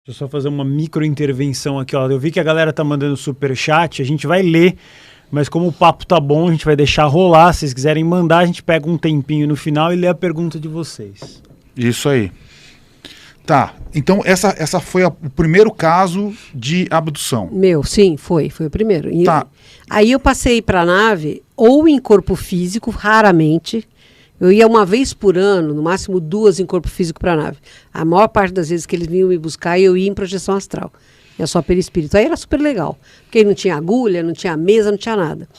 Deixa eu só fazer uma micro intervenção aqui, ó. Eu vi que a galera tá mandando superchat, a gente vai ler, mas como o papo tá bom, a gente vai deixar rolar. Se vocês quiserem mandar, a gente pega um tempinho no final e lê a pergunta de vocês. Isso aí. Tá, então essa foi o primeiro caso de abdução. Sim, foi o primeiro. E tá. Aí eu passei para a nave, ou em corpo físico, raramente. Eu ia uma vez por ano, no máximo 2 em corpo físico para a nave. A maior parte das vezes que eles vinham me buscar, eu ia em projeção astral. Ia só perispírito. Aí era super legal, porque não tinha agulha, não tinha mesa, não tinha nada.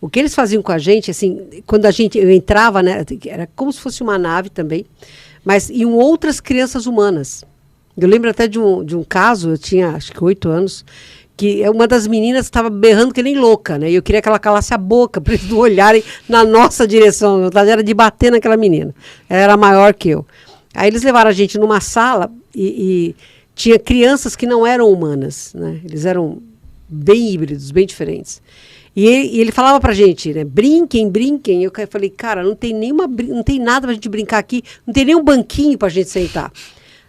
O que eles faziam com a gente, assim, quando eu entrava, né, era como se fosse uma nave também, mas iam outras crianças humanas. Eu lembro até de um caso, eu tinha acho que 8 anos, que uma das meninas estava berrando que nem louca, né? E eu queria que ela calasse a boca para eles não olharem na nossa direção. A vontade era de bater naquela menina. Ela era maior que eu. Aí eles levaram a gente numa sala e tinha crianças que não eram humanas, né? Eles eram bem híbridos, bem diferentes. E ele falava pra gente, né? Brinquem, brinquem. Eu falei, cara, não tem nada pra gente brincar aqui, não tem nem um banquinho pra gente sentar.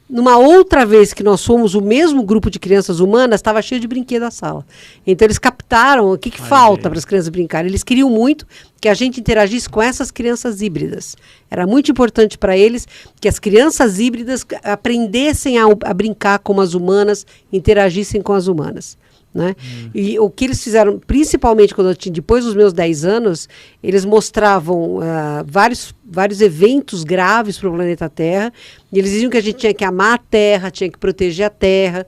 Numa outra vez que nós fomos o mesmo grupo de crianças humanas, estava cheio de brinquedo a sala. Então eles captaram o que falta para as crianças brincarem. Eles queriam muito que a gente interagisse com essas crianças híbridas. Era muito importante para eles que as crianças híbridas aprendessem a brincar como as humanas, interagissem com as humanas. Né? E o que eles fizeram, principalmente depois dos meus 10 anos, eles mostravam vários eventos graves para o planeta Terra, e eles diziam que a gente tinha que amar a Terra, tinha que proteger a Terra,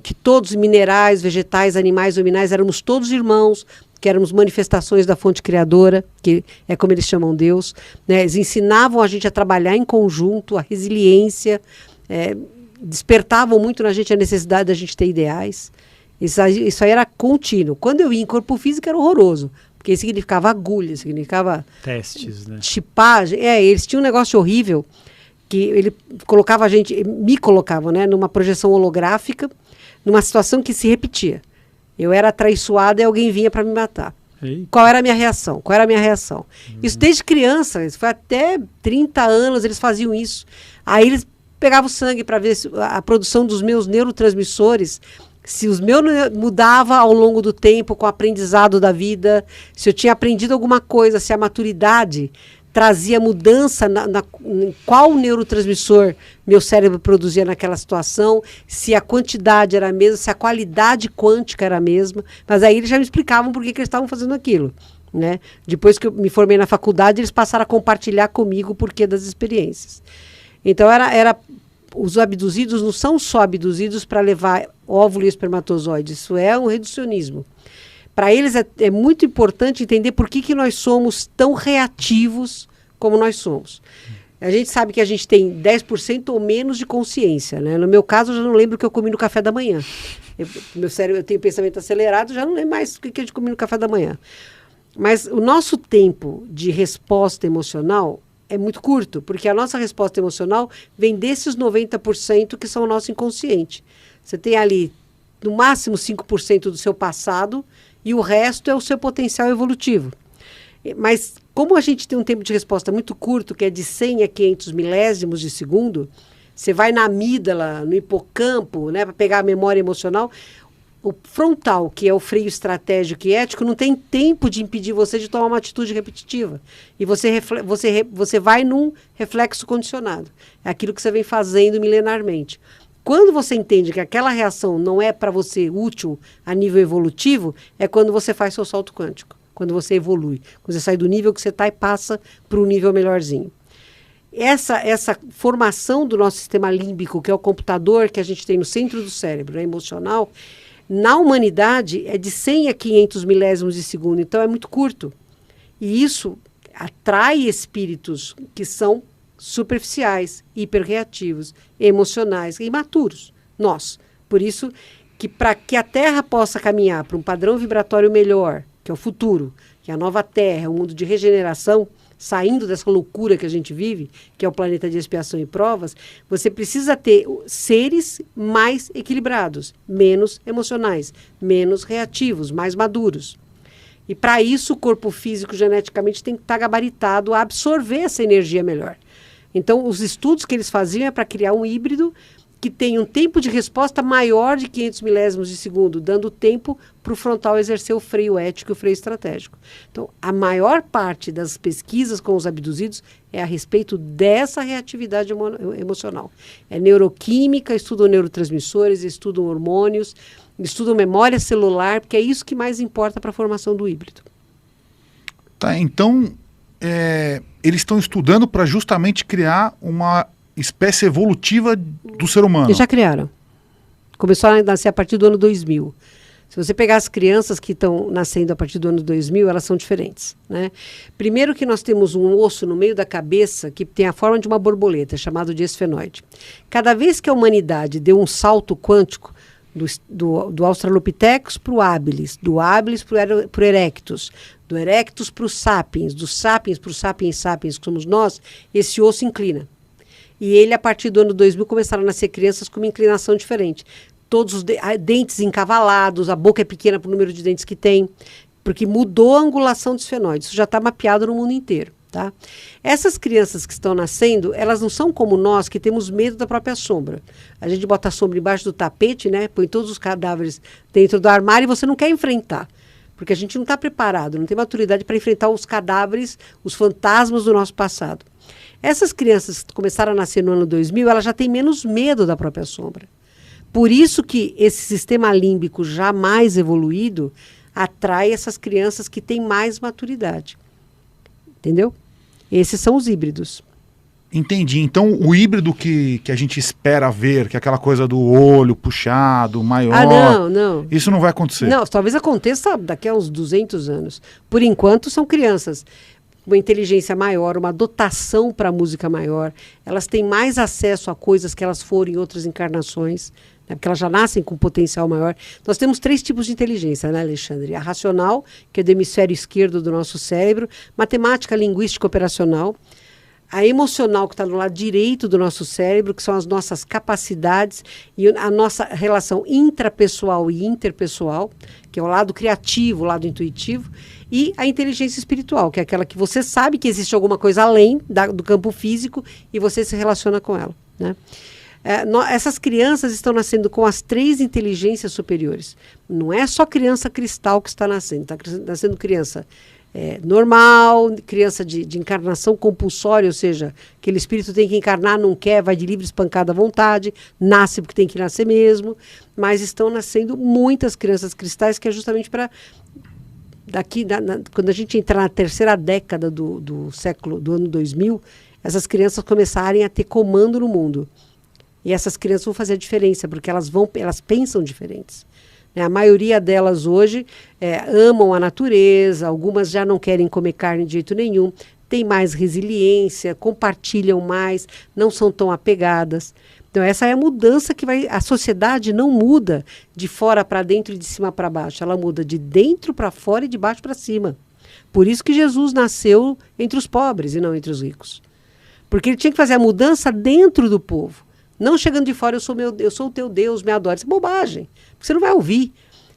que todos os minerais, vegetais, animais, luminais, éramos todos irmãos, que éramos manifestações da fonte criadora, que é como eles chamam Deus. Né? Eles ensinavam a gente a trabalhar em conjunto, a resiliência, despertavam muito na gente a necessidade da gente ter ideais. Isso aí era contínuo. Quando eu ia em corpo físico era horroroso, porque significava agulha, significava testes, né? Chipagem. Eles tinham um negócio horrível que ele colocava me colocava, né, numa projeção holográfica, numa situação que se repetia. Eu era atraiçoada e alguém vinha para me matar. Eita. Qual era a minha reação? Isso desde criança, isso foi até 30 anos, eles faziam isso. Aí eles pegavam sangue para ver a produção dos meus neurotransmissores, se os meus mudava ao longo do tempo com o aprendizado da vida, se eu tinha aprendido alguma coisa, se a maturidade trazia mudança em qual neurotransmissor meu cérebro produzia naquela situação, se a quantidade era a mesma, se a qualidade quântica era a mesma. Mas aí eles já me explicavam por que eles estavam fazendo aquilo. Né? Depois que eu me formei na faculdade, eles passaram a compartilhar comigo o porquê das experiências. Então os abduzidos não são só abduzidos para levar óvulo e espermatozoide, isso é um reducionismo. Para eles é muito importante entender por que nós somos tão reativos como nós somos. A gente sabe que a gente tem 10% ou menos de consciência. Né? No meu caso, eu já não lembro o que eu comi no café da manhã. Meu cérebro, eu tenho pensamento acelerado, já não lembro mais o que a gente comeu no café da manhã. Mas o nosso tempo de resposta emocional é muito curto, porque a nossa resposta emocional vem desses 90% que são o nosso inconsciente. Você tem ali, no máximo, 5% do seu passado e o resto é o seu potencial evolutivo. Mas como a gente tem um tempo de resposta muito curto, que é de 100 a 500 milésimos de segundo, você vai na amígdala, no hipocampo, né, para pegar a memória emocional, o frontal, que é o freio estratégico e ético, não tem tempo de impedir você de tomar uma atitude repetitiva. E você vai num reflexo condicionado. É aquilo que você vem fazendo milenarmente. Quando você entende que aquela reação não é para você útil a nível evolutivo, é quando você faz seu salto quântico. Quando você evolui. Quando você sai do nível que você está e passa para um nível melhorzinho. Essa formação do nosso sistema límbico, que é o computador que a gente tem no centro do cérebro, né, emocional, na humanidade é de 100 a 500 milésimos de segundo, então é muito curto. E isso atrai espíritos que são superficiais, hiperreativos, emocionais, imaturos. Nós. Por isso que para que a Terra possa caminhar para um padrão vibratório melhor, que é o futuro, que é a nova Terra, um mundo de regeneração, saindo dessa loucura que a gente vive, que é o planeta de expiação e provas, você precisa ter seres mais equilibrados, menos emocionais, menos reativos, mais maduros. E para isso o corpo físico geneticamente tem que estar gabaritado a absorver essa energia melhor. Então os estudos que eles faziam é para criar um híbrido que tem um tempo de resposta maior de 500 milésimos de segundo, dando tempo para o frontal exercer o freio ético e o freio estratégico. Então, a maior parte das pesquisas com os abduzidos é a respeito dessa reatividade emocional. É neuroquímica, estudam neurotransmissores, estudam hormônios, estudam memória celular, porque é isso que mais importa para a formação do híbrido. Tá, então, eles estão estudando para justamente criar uma espécie evolutiva do ser humano. Eles já criaram. Começou a nascer a partir do ano 2000. Se você pegar as crianças que estão nascendo a partir do ano 2000, elas são diferentes, né? Primeiro que nós temos um osso no meio da cabeça que tem a forma de uma borboleta, chamado de esfenoide. Cada vez que a humanidade deu um salto quântico do Australopithecus para o habilis, do habilis para o erectus, do erectus para o sapiens, do sapiens para o sapiens sapiens, que somos nós, esse osso inclina. E ele, a partir do ano 2000, começaram a nascer crianças com uma inclinação diferente. Todos os dentes encavalados, a boca é pequena para o número de dentes que tem, porque mudou a angulação do esfenoide. Isso já está mapeado no mundo inteiro, tá? Essas crianças que estão nascendo, elas não são como nós, que temos medo da própria sombra. A gente bota a sombra embaixo do tapete, né? Põe todos os cadáveres dentro do armário e você não quer enfrentar. Porque a gente não está preparado, não tem maturidade para enfrentar os cadáveres, os fantasmas do nosso passado. Essas crianças que começaram a nascer no ano 2000, elas já têm menos medo da própria sombra. Por isso que esse sistema límbico já mais evoluído atrai essas crianças que têm mais maturidade. Entendeu? Esses são os híbridos. Entendi. Então, o híbrido que a gente espera ver, que é aquela coisa do olho puxado, maior... não. Isso não vai acontecer? Não, talvez aconteça daqui a uns 200 anos. Por enquanto, são crianças. Uma inteligência maior, uma dotação para a música maior. Elas têm mais acesso a coisas que elas foram em outras encarnações, né, porque elas já nascem com potencial maior. Nós temos 3 tipos de inteligência, né, Alexandre? A racional, que é do hemisfério esquerdo do nosso cérebro, matemática, linguística, operacional. A emocional, que está no lado direito do nosso cérebro, que são as nossas capacidades e a nossa relação intrapessoal e interpessoal, que é o lado criativo, o lado intuitivo, e a inteligência espiritual, que é aquela que você sabe que existe alguma coisa além do campo físico e você se relaciona com ela, né? Essas crianças estão nascendo com as 3 inteligências superiores. Não é só criança cristal que está nascendo, está nascendo criança normal, criança de encarnação compulsória, ou seja, aquele espírito tem que encarnar, não quer, vai de livre espancada à vontade, nasce porque tem que nascer mesmo, mas estão nascendo muitas crianças cristais, que é justamente para quando a gente entrar na terceira década do ano 2000, essas crianças começarem a ter comando no mundo. E essas crianças vão fazer a diferença, porque elas pensam diferentes. A maioria delas hoje amam a natureza, algumas já não querem comer carne de jeito nenhum, têm mais resiliência, compartilham mais, não são tão apegadas. Então essa é a mudança que a sociedade não muda de fora para dentro e de cima para baixo, ela muda de dentro para fora e de baixo para cima. Por isso que Jesus nasceu entre os pobres e não entre os ricos. Porque ele tinha que fazer a mudança dentro do povo. Não chegando de fora, eu sou o teu Deus, me adora. Isso é bobagem, porque você não vai ouvir.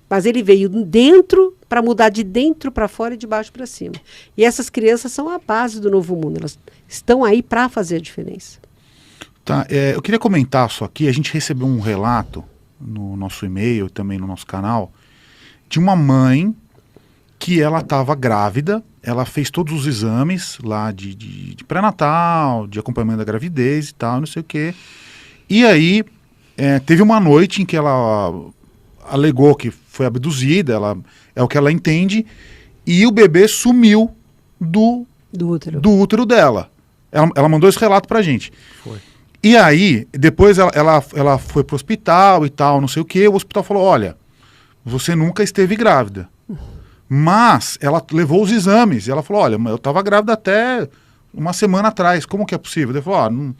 Mas ele veio dentro para mudar de dentro para fora e de baixo para cima. E essas crianças são a base do novo mundo. Elas estão aí para fazer a diferença. Tá, eu queria comentar só aqui. A gente recebeu um relato no nosso e-mail, também no nosso canal, de uma mãe que ela estava grávida. Ela fez todos os exames lá de pré-natal, de acompanhamento da gravidez e tal, não sei o quê. E aí, teve uma noite em que ela alegou que foi abduzida, é o que ela entende, e o bebê sumiu do útero dela. Ela mandou esse relato pra gente. Foi. E aí, depois ela foi pro hospital e tal, não sei o que, o hospital falou, olha, você nunca esteve grávida. Mas ela levou os exames, e ela falou, olha, eu estava grávida até uma semana atrás, como que é possível? Ele falou,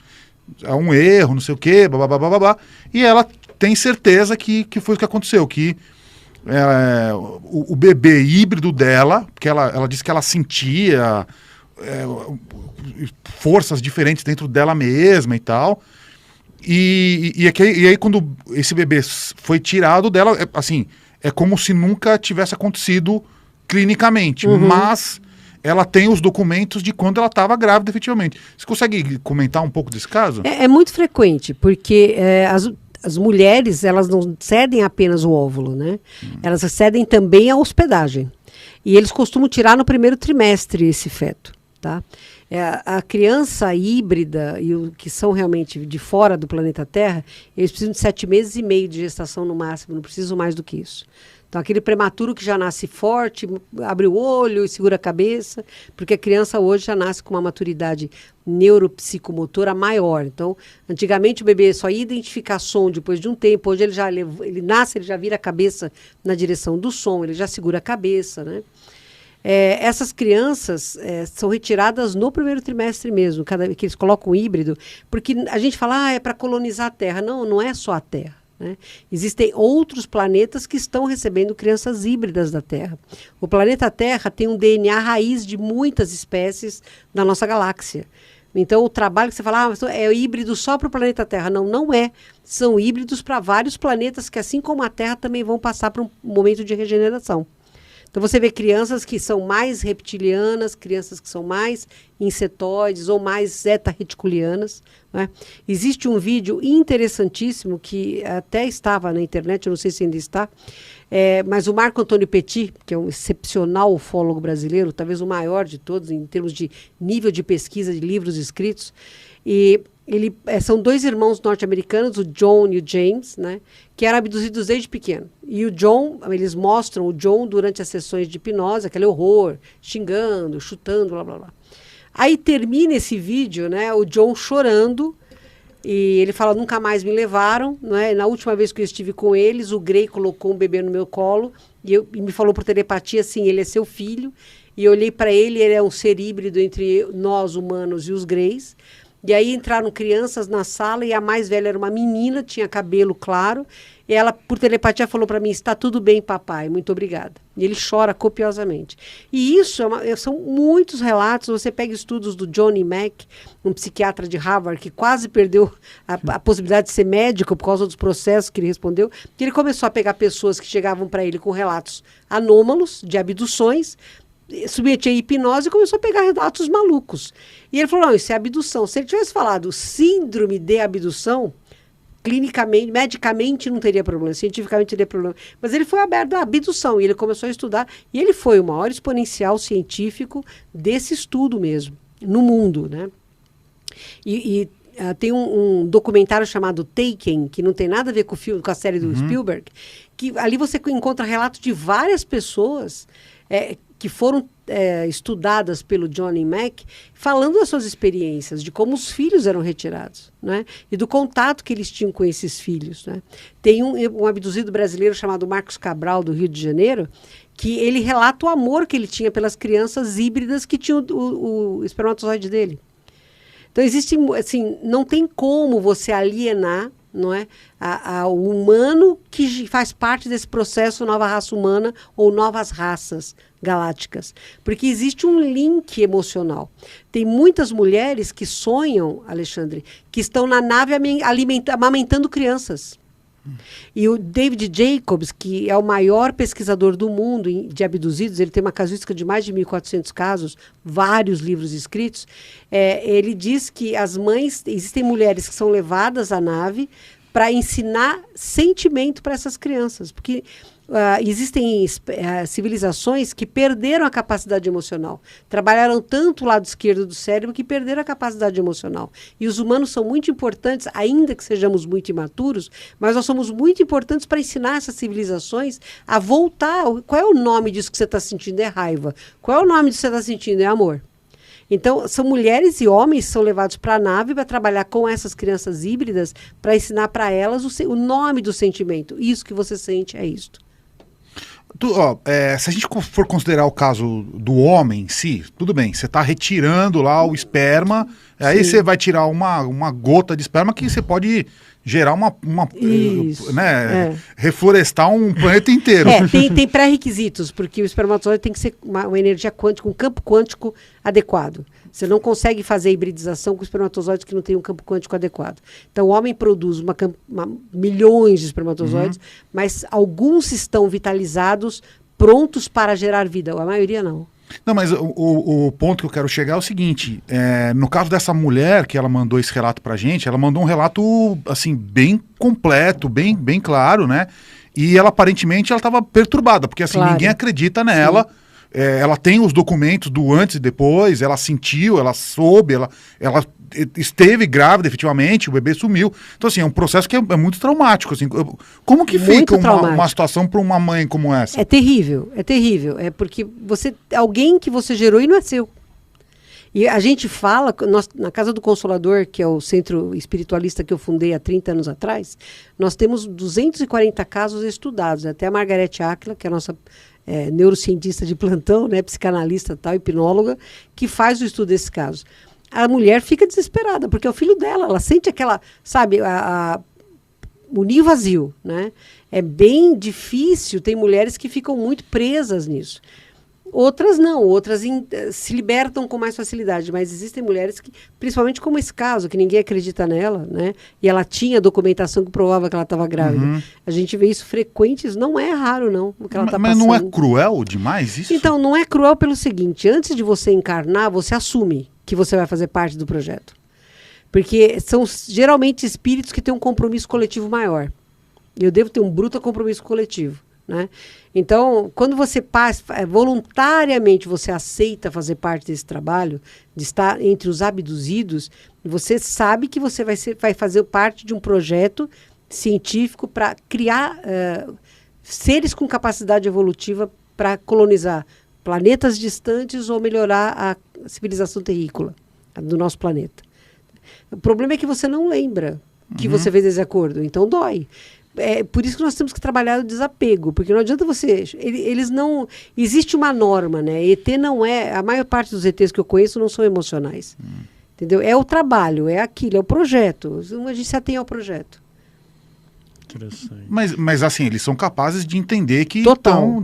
é um erro, não sei o quê, babá. E ela tem certeza que foi o que aconteceu, que o bebê híbrido dela, porque ela disse que ela sentia forças diferentes dentro dela mesma e tal, e aí quando esse bebê foi tirado dela, assim, é como se nunca tivesse acontecido clinicamente, mas ela tem os documentos de quando ela estava grávida efetivamente. Você consegue comentar um pouco desse caso? É muito frequente, porque as mulheres, elas não cedem apenas o óvulo, né? Elas cedem também a hospedagem. E eles costumam tirar no primeiro trimestre esse feto, tá? A criança híbrida e o que são realmente de fora do planeta Terra, eles precisam de 7 meses e meio de gestação no máximo, não precisam mais do que isso. Então, aquele prematuro que já nasce forte, abre o olho e segura a cabeça, porque a criança hoje já nasce com uma maturidade neuropsicomotora maior. Então, antigamente o bebê só ia identificar som depois de um tempo, hoje ele nasce, ele já vira a cabeça na direção do som, ele já segura a cabeça, né? Essas crianças são retiradas no primeiro trimestre mesmo, cada vez que eles colocam um híbrido, porque a gente fala, é para colonizar a Terra. Não, não é só a Terra. Né? Existem outros planetas que estão recebendo crianças híbridas da Terra. O planeta Terra tem um DNA raiz de muitas espécies da nossa galáxia. Então, o trabalho que você fala, é híbrido só para o planeta Terra. Não, não é. São híbridos para vários planetas que, assim como a Terra, também vão passar por um momento de regeneração. Então, você vê crianças que são mais reptilianas, crianças que são mais insetoides ou mais zeta-reticulianas. Né? Existe um vídeo interessantíssimo que até estava na internet, eu não sei se ainda está, mas o Marco Antônio Petit, que é um excepcional ufólogo brasileiro, talvez o maior de todos em termos de nível de pesquisa de livros escritos, e são 2 irmãos norte-americanos, o John e o James, né, que eram abduzidos desde pequeno. E o John, eles mostram o John durante as sessões de hipnose, aquele horror, xingando, chutando, blá, blá, blá. Aí termina esse vídeo, né, o John chorando, e ele fala, nunca mais me levaram, né? Na última vez que eu estive com eles, o Grey colocou um bebê no meu colo, e me falou por telepatia, assim, ele é seu filho, e eu olhei para ele, ele é um ser híbrido entre nós, humanos, e os Greys. E aí entraram crianças na sala e a mais velha era uma menina, tinha cabelo claro. E ela, por telepatia, falou para mim, está tudo bem, papai, muito obrigada. E ele chora copiosamente. E isso são muitos relatos. Você pega estudos do Johnny Mack, um psiquiatra de Harvard, que quase perdeu a possibilidade de ser médico por causa dos processos que ele respondeu. Que ele começou a pegar pessoas que chegavam para ele com relatos anômalos de abduções, submetia a hipnose e começou a pegar relatos malucos. E ele falou, não, isso é abdução. Se ele tivesse falado síndrome de abdução, clinicamente, medicamente não teria problema, cientificamente teria problema. Mas ele foi aberto à abdução e ele começou a estudar. E ele foi o maior exponencial científico desse estudo mesmo, no mundo, né? Tem um documentário chamado Taken, que não tem nada a ver com a série do Spielberg, que ali você encontra relatos de várias pessoas que foram estudadas pelo Johnny Mack, falando das suas experiências, de como os filhos eram retirados, né? E do contato que eles tinham com esses filhos. Né? Tem um abduzido brasileiro chamado Marcos Cabral, do Rio de Janeiro, que ele relata o amor que ele tinha pelas crianças híbridas que tinham o espermatozoide dele. Então, existe, assim, não tem como você alienar, não é, o humano que faz parte desse processo nova raça humana ou novas raças galácticas. Porque existe um link emocional. Tem muitas mulheres que sonham, Alexandre, que estão na nave amamentando crianças. E o David Jacobs, que é o maior pesquisador do mundo de abduzidos, ele tem uma casuística de mais de 1.400 casos, vários livros escritos, ele diz que as mães, existem mulheres que são levadas à nave para ensinar sentimento para essas crianças, porque existem civilizações que perderam a capacidade emocional. Trabalharam tanto o lado esquerdo do cérebro que perderam a capacidade emocional. E os humanos são muito importantes, ainda que sejamos muito imaturos, mas nós somos muito importantes para ensinar essas civilizações a voltar. Qual é o nome disso que você está sentindo? É raiva. Qual é o nome disso que você está sentindo? É amor. Então, são mulheres e homens que são levados para a nave para trabalhar com essas crianças híbridas para ensinar para elas o nome do sentimento. Isso que você sente é isto. Se a gente for considerar o caso do homem em si, tudo bem, você está retirando lá o esperma, aí você vai tirar uma gota de esperma que você pode gerar reflorestar um planeta inteiro. Tem pré-requisitos, porque o espermatozoide tem que ser uma energia quântica, um campo quântico adequado. Você não consegue fazer hibridização com espermatozoides que não têm um campo quântico adequado. Então, o homem produz milhões de espermatozoides, mas alguns estão vitalizados, prontos para gerar vida. A maioria não. Não, mas o ponto que eu quero chegar é o seguinte, no caso dessa mulher que ela mandou esse relato pra gente, ela mandou um relato, assim, bem completo, bem claro, né? E ela, aparentemente, ela estava perturbada, porque, assim, Claro. ninguém acredita nela. Ela tem os documentos do antes e depois, ela sentiu, ela soube, ela esteve grávida, efetivamente, o bebê sumiu. Então, assim, é um processo que é muito traumático, assim. Como que Muito fica traumático. uma situação para uma mãe como essa? É terrível, é terrível. É porque alguém que você gerou e não é seu. E a gente fala, na Casa do Consolador, que é o centro espiritualista que eu fundei há 30 anos atrás, nós temos 240 casos estudados. Até a Margarete Áquila, que é a nossa neurocientista de plantão, né, psicanalista tal, hipnóloga, que faz o estudo desses casos. A mulher fica desesperada, porque é o filho dela, ela sente aquela, sabe, o ninho vazio, né? É bem difícil, tem mulheres que ficam muito presas nisso. Outras não, outras se libertam com mais facilidade, mas existem mulheres que, principalmente como esse caso, que ninguém acredita nela, né? E ela tinha documentação que provava que ela estava grávida. Uhum. A gente vê isso frequente, isso não é raro não, o que ela está Mas passando. não é cruel demais isso? Então, não é cruel pelo seguinte, antes de você encarnar, você assume que você vai fazer parte do projeto. Porque são geralmente espíritos que têm um compromisso coletivo maior. Eu devo ter um bruto compromisso coletivo, né? Então, quando você voluntariamente você aceita fazer parte desse trabalho, de estar entre os abduzidos, você sabe que você vai fazer parte de um projeto científico para criar seres com capacidade evolutiva para colonizar planetas distantes ou melhorar a civilização terrícola do nosso planeta. O problema é que você não lembra que você fez esse acordo, então dói. É por isso que nós temos que trabalhar o desapego, porque não adianta você... Eles não... Existe uma norma, né? ET não é... A maior parte dos ETs que eu conheço não são emocionais. Entendeu? É o trabalho, é aquilo, é o projeto. A gente se atém ao projeto. Interessante. Mas assim, eles são capazes de entender que Total.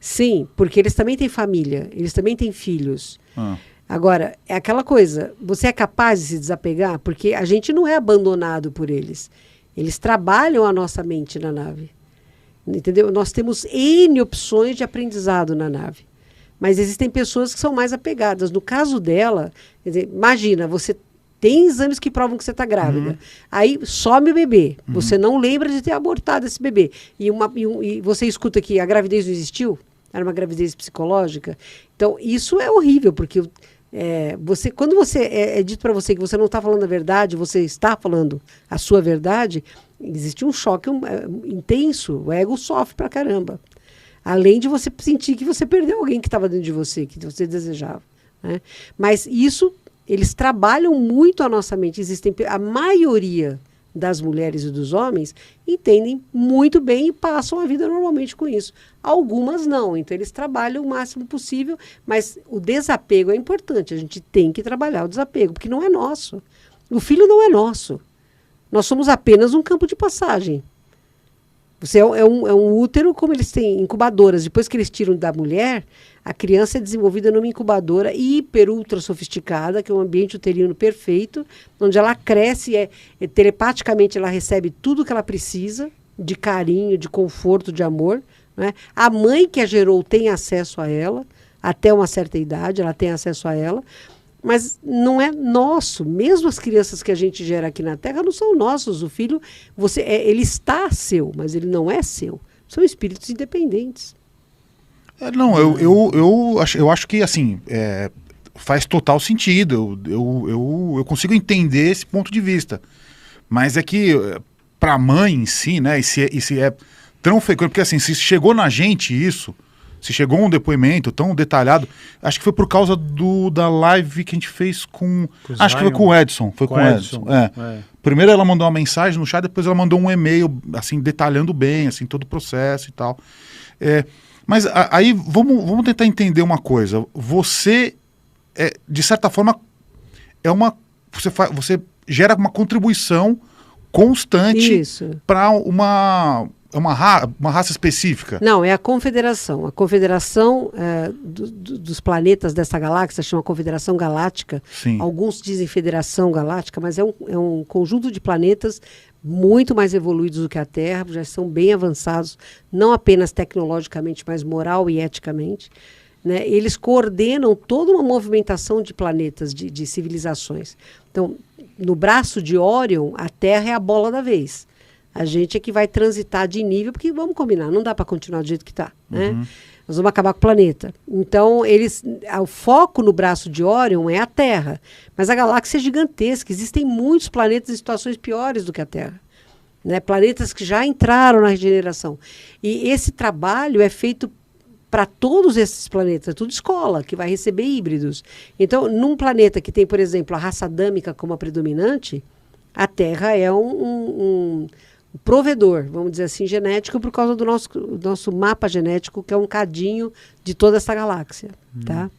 Sim, porque eles também têm família, eles também têm filhos. Agora, é aquela coisa, você é capaz de se desapegar? Porque a gente não é abandonado por eles. Eles trabalham a nossa mente na nave. Entendeu? Nós temos N opções de aprendizado na nave. Mas existem pessoas que são mais apegadas. No caso dela, quer dizer, imagina, você tem exames que provam que você está grávida. Aí some o bebê. Você não lembra de ter abortado esse bebê. E você escuta que a gravidez não existiu? Era uma gravidez psicológica. Então, isso é horrível, porque... quando é dito para você que você não está falando a verdade, você está falando a sua verdade, existe um choque intenso, o ego sofre pra caramba. Além de você sentir que você perdeu alguém que estava dentro de você, que você desejava, né? Mas isso, eles trabalham muito a nossa mente. A maioria das mulheres e dos homens entendem muito bem e passam a vida normalmente com isso. Algumas não, então eles trabalham o máximo possível, mas o desapego é importante, a gente tem que trabalhar o desapego, porque não é nosso. O filho não é nosso. Nós somos apenas um campo de passagem. Você é um útero, como eles têm incubadoras. Depois que eles tiram da mulher, a criança é desenvolvida numa incubadora ultra sofisticada, que é um ambiente uterino perfeito, onde ela cresce, telepaticamente ela recebe tudo que ela precisa, de carinho, de conforto, de amor, né? A mãe que a gerou tem acesso a ela, até uma certa idade, ela tem acesso a ela, mas não é nosso. Mesmo as crianças que a gente gera aqui na Terra não são nossos. O filho, ele está seu, mas ele não é seu. São espíritos independentes. Eu acho que assim faz total sentido. Eu consigo entender esse ponto de vista. Mas é que para a mãe em si, né? E se é tão frequente, porque assim, se chegou na gente isso. Se chegou um depoimento tão detalhado, acho que foi por causa da live que a gente fez com... Acho que foi com o Edson. Foi com o Edson. Primeiro ela mandou uma mensagem no chat, depois ela mandou um e-mail, assim, detalhando bem, assim, todo o processo e tal. Mas aí, vamos tentar entender uma coisa. Você, de certa forma, você gera uma contribuição constante para uma raça específica? Não, é a confederação. A confederação dos planetas dessa galáxia chama Confederação Galáctica. Sim. Alguns dizem Federação Galáctica, mas é um conjunto de planetas muito mais evoluídos do que a Terra, já são bem avançados, não apenas tecnologicamente, mas moral e eticamente. né? Eles coordenam toda uma movimentação de planetas, de civilizações. Então, no braço de Órion, a Terra é a bola da vez. A gente é que vai transitar de nível, porque vamos combinar, não dá para continuar do jeito que está, né? Nós vamos acabar com o planeta. Então, o foco no braço de Órion é a Terra. Mas a galáxia é gigantesca. Existem muitos planetas em situações piores do que a Terra. Né? Planetas que já entraram na regeneração. E esse trabalho é feito para todos esses planetas. Tudo escola, que vai receber híbridos. Então, num planeta que tem, por exemplo, a raça adâmica como a predominante, a Terra é um provedor, vamos dizer assim, genético, por causa do nosso mapa genético, que é um cadinho de toda essa galáxia, tá?